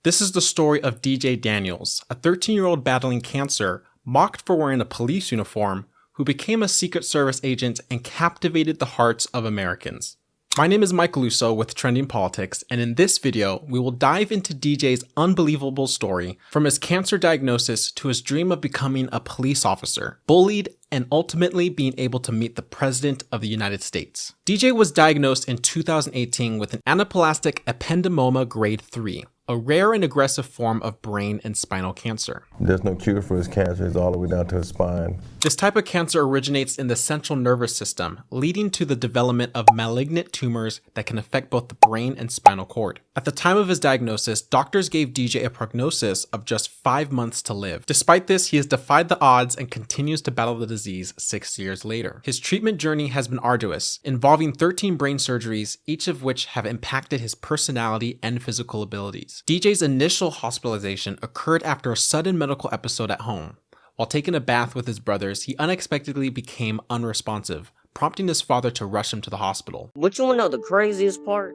This is the story of DJ Daniels, a 13-year-old battling cancer, mocked for wearing a police uniform, who became a Secret Service agent and captivated the hearts of Americans. My name is Mike Luso with Trending Politics, and in this video, we will dive into DJ's unbelievable story, from his cancer diagnosis to his dream of becoming a police officer, bullied, and ultimately being able to meet the President of the United States. DJ was diagnosed in 2018 with an anaplastic ependymoma grade 3, a rare and aggressive form of brain and spinal cancer. There's no cure for his cancer. It's all the way down to his spine. This type of cancer originates in the central nervous system, leading to the development of malignant tumors that can affect both the brain and spinal cord. At the time of his diagnosis, doctors gave DJ a prognosis of just 5 months to live. Despite this, he has defied the odds and continues to battle the disease 6 years later. His treatment journey has been arduous, involving 13 brain surgeries, each of which have impacted his personality and physical abilities. DJ's initial hospitalization occurred after a sudden medical episode at home. While taking a bath with his brothers, he unexpectedly became unresponsive, prompting his father to rush him to the hospital. But you wanna know the craziest part?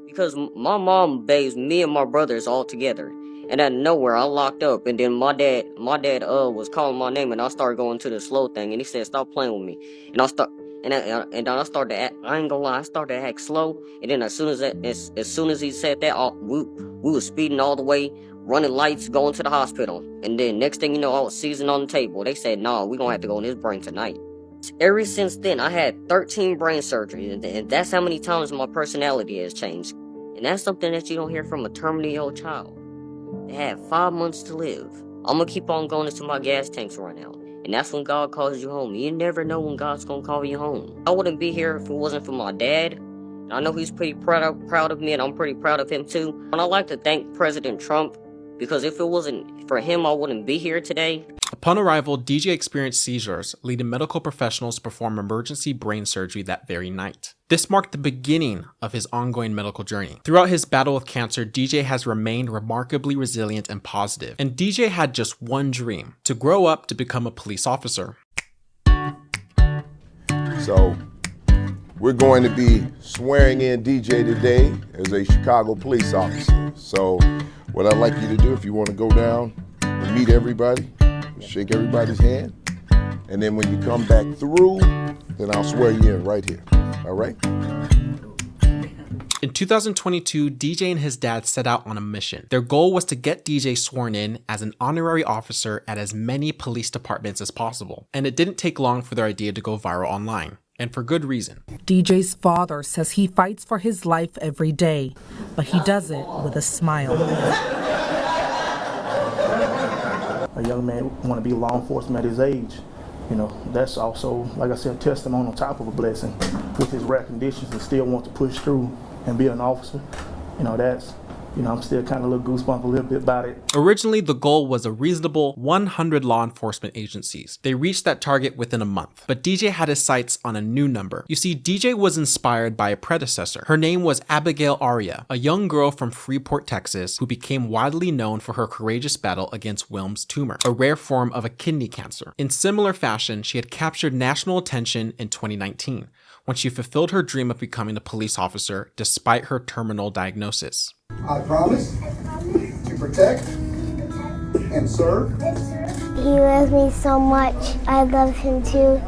Because my mom bathes me and my brothers all together. And out of nowhere, I locked up, and then my dad was calling my name, and I started going to the slow thing, and he said, "Stop playing with me." And I started to act. I ain't gonna lie, I started to act slow, and then as soon as he said that, we was speeding all the way, running lights, going to the hospital. And then next thing you know, I was seizing on the table. They said, "Nah, we gonna have to go in his brain tonight." Ever since then, I had 13 brain surgeries, and that's how many times my personality has changed. And that's something that you don't hear from a terminally ill child. They had 5 months to live. I'm gonna keep on going until my gas tanks run out. And that's when God calls you home. You never know when God's gonna call you home. I wouldn't be here if it wasn't for my dad. I know he's pretty proud of me, and I'm pretty proud of him too. And I'd like to thank President Trump, because if it wasn't for him, I wouldn't be here today. Upon arrival, DJ experienced seizures, leading medical professionals to perform emergency brain surgery that very night. This marked the beginning of his ongoing medical journey. Throughout his battle with cancer, DJ has remained remarkably resilient and positive. And DJ had just one dream: to grow up to become a police officer. So, we're going to be swearing in DJ today as a Chicago police officer. So, what I'd like you to do, if you want to go down and meet everybody, shake everybody's hand, and then when you come back through, then I'll swear you in right here. All right? In 2022, DJ and his dad set out on a mission. Their goal was to get DJ sworn in as an honorary officer at as many police departments as possible. And it didn't take long for their idea to go viral online. And for good reason. DJ's father says he fights for his life every day, but he does it with a smile. A young man want to be law enforcement at his age. You know, that's also, like I said, testimony on top of a blessing. With his rare conditions, and still want to push through and be an officer. You know, I'm still kind of a little goosebump a little bit about it. Originally, the goal was a reasonable 100 law enforcement agencies. They reached that target within a month, but DJ had his sights on a new number. You see, DJ was inspired by a predecessor. Her name was Abigail Aria, a young girl from Freeport, Texas, who became widely known for her courageous battle against Wilms tumor, a rare form of a kidney cancer. In similar fashion, she had captured national attention in 2019, when she fulfilled her dream of becoming a police officer despite her terminal diagnosis. I promise to protect and serve. He loves me so much. I love him too.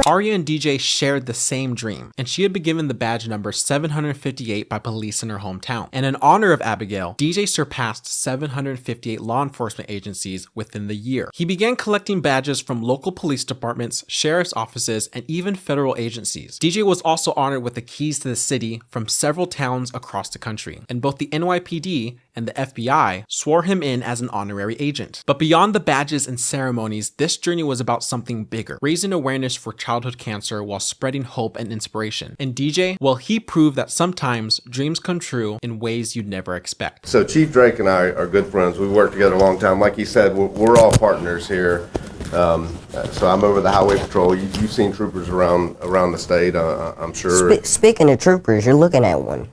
Aria and DJ shared the same dream, and she had been given the badge number 758 by police in her hometown. And in honor of Abigail, DJ surpassed 758 law enforcement agencies within the year. He began collecting badges from local police departments, sheriff's offices, and even federal agencies. DJ was also honored with the keys to the city from several towns across the country, and both the NYPD and the FBI swore him in as an honorary agent. But beyond the badges and ceremonies, this journey was about something bigger, raising awareness for childhood cancer while spreading hope and inspiration. And DJ, well, he proved that sometimes dreams come true in ways you'd never expect. So Chief Drake and I are good friends. We've worked together a long time. Like he said, we're all partners here. So I'm over the highway patrol. You've seen troopers around the state, I'm sure. Speaking of troopers, you're looking at one.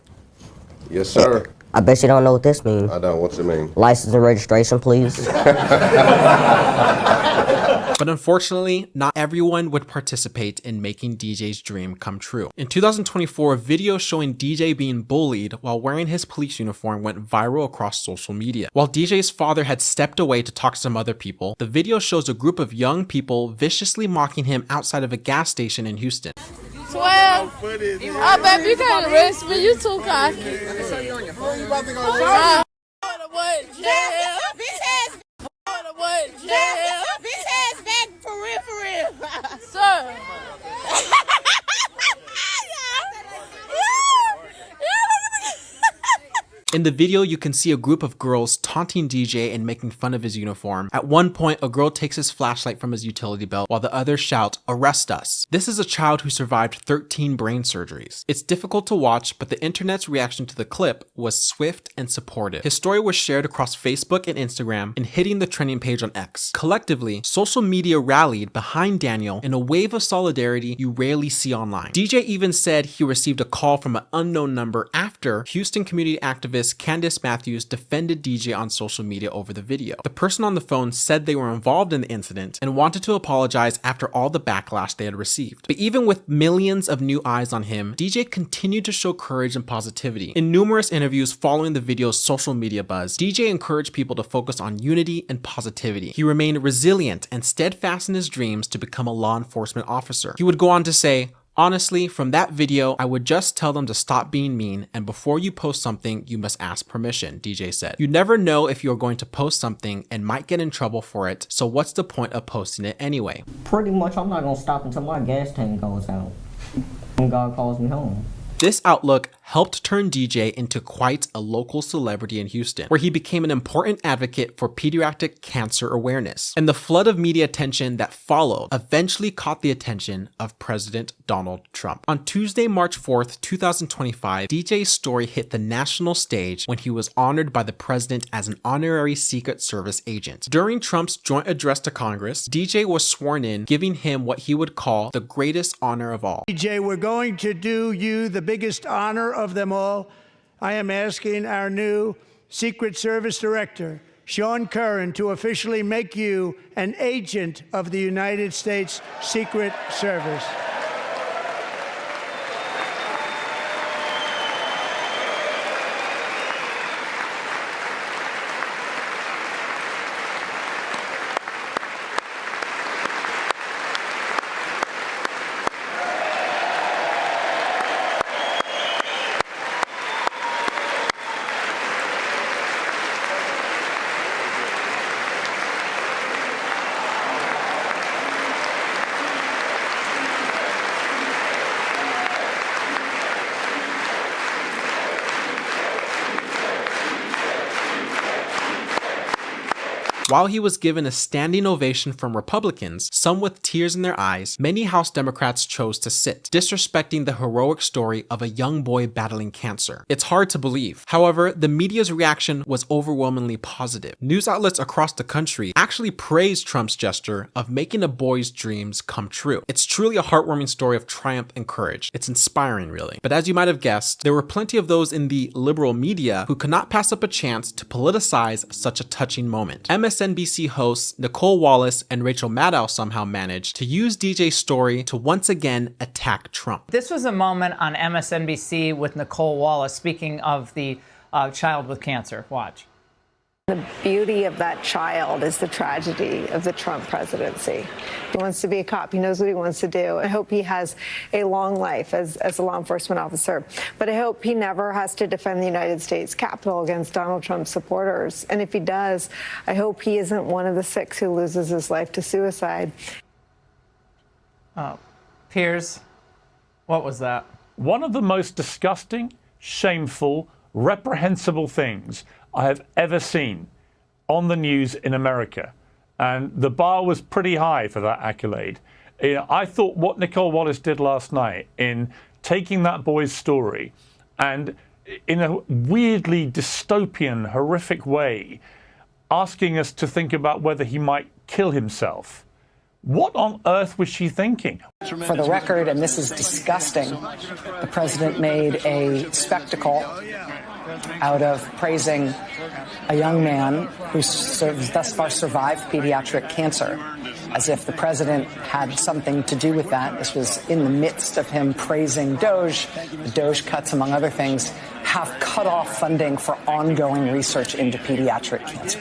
Yes, sir. I bet you don't know what this means. I don't. What's it mean? License and registration, please. But unfortunately, not everyone would participate in making DJ's dream come true. In 2024, a video showing DJ being bullied while wearing his police uniform went viral across social media. While DJ's father had stepped away to talk to some other people, the video shows a group of young people viciously mocking him outside of a gas station in Houston. 12. Oh, baby, you can't arrest me. You too cocky. Let me show you on your phone. You about to go jail? What, jail? Bitch ass. What, jail? Bitch ass back for real. Sir. In the video, you can see a group of girls taunting DJ and making fun of his uniform. At one point, a girl takes his flashlight from his utility belt while the others shout, "Arrest us." This is a child who survived 13 brain surgeries. It's difficult to watch, but the internet's reaction to the clip was swift and supportive. His story was shared across Facebook and Instagram and hitting the trending page on X. Collectively, social media rallied behind Daniel in a wave of solidarity you rarely see online. DJ even said he received a call from an unknown number after Houston community activist Candace Matthews defended DJ on social media over the video. The person on the phone said they were involved in the incident and wanted to apologize after all the backlash they had received. But even with millions of new eyes on him, DJ continued to show courage and positivity. In numerous interviews following the video's social media buzz, DJ encouraged people to focus on unity and positivity. He remained resilient and steadfast in his dreams to become a law enforcement officer. He would go on to say, "Honestly, from that video, I would just tell them to stop being mean, and before you post something, you must ask permission," DJ said. "You never know if you're going to post something and might get in trouble for it, so what's the point of posting it anyway?" Pretty much, I'm not gonna stop until my gas tank goes out and God calls me home. This outlook helped turn DJ into quite a local celebrity in Houston, where he became an important advocate for pediatric cancer awareness. And the flood of media attention that followed eventually caught the attention of President Donald Trump. On Tuesday, March 4th, 2025, DJ's story hit the national stage when he was honored by the president as an honorary Secret Service agent. During Trump's joint address to Congress, DJ was sworn in, giving him what he would call the greatest honor of all. DJ, we're going to do you the biggest honor of them all. I am asking our new Secret Service Director, Sean Curran, to officially make you an agent of the United States Secret Service. While he was given a standing ovation from Republicans, some with tears in their eyes, many House Democrats chose to sit, disrespecting the heroic story of a young boy battling cancer. It's hard to believe. However, the media's reaction was overwhelmingly positive. News outlets across the country actually praised Trump's gesture of making a boy's dreams come true. It's truly a heartwarming story of triumph and courage. It's inspiring, really. But as you might have guessed, there were plenty of those in the liberal media who could not pass up a chance to politicize such a touching moment. MSNBC hosts Nicole Wallace and Rachel Maddow somehow managed to use DJ's story to once again attack Trump. This was a moment on MSNBC with Nicole Wallace speaking of the child with cancer. Watch. The beauty of that child is the tragedy of the Trump presidency. He wants to be a cop. He knows what he wants to do. I hope he has a long life as a law enforcement officer. But I hope he never has to defend the United States Capitol against Donald Trump's supporters. And if he does, I hope he isn't one of the 6 who loses his life to suicide. Piers, what was that? One of the most disgusting, shameful, reprehensible things I have ever seen on the news in America. And the bar was pretty high for that accolade. I thought what Nicole Wallace did last night in taking that boy's story and in a weirdly dystopian, horrific way, asking us to think about whether he might kill himself. What on earth was she thinking? For the record, and this is disgusting, the president made a spectacle out of praising a young man who's thus far survived pediatric cancer, as if the president had something to do with that. This was in the midst of him praising Doge. The Doge cuts, among other things, have cut off funding for ongoing research into pediatric cancer.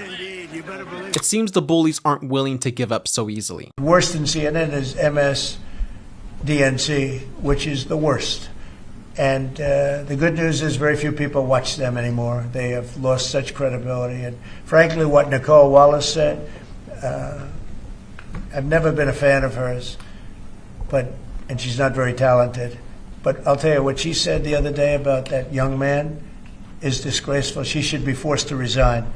It seems the bullies aren't willing to give up so easily. Worse than CNN is MSDNC, which is the worst. And the good news is very few people watch them anymore. They have lost such credibility. And frankly, what Nicole Wallace said, I've never been a fan of hers, and she's not very talented. But I'll tell you, what she said the other day about that young man is disgraceful. She should be forced to resign.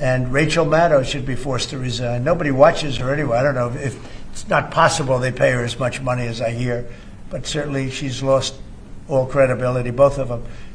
And Rachel Maddow should be forced to resign. Nobody watches her anyway. I don't know if it's not possible they pay her as much money as I hear, but certainly she's lost all credibility, both of them.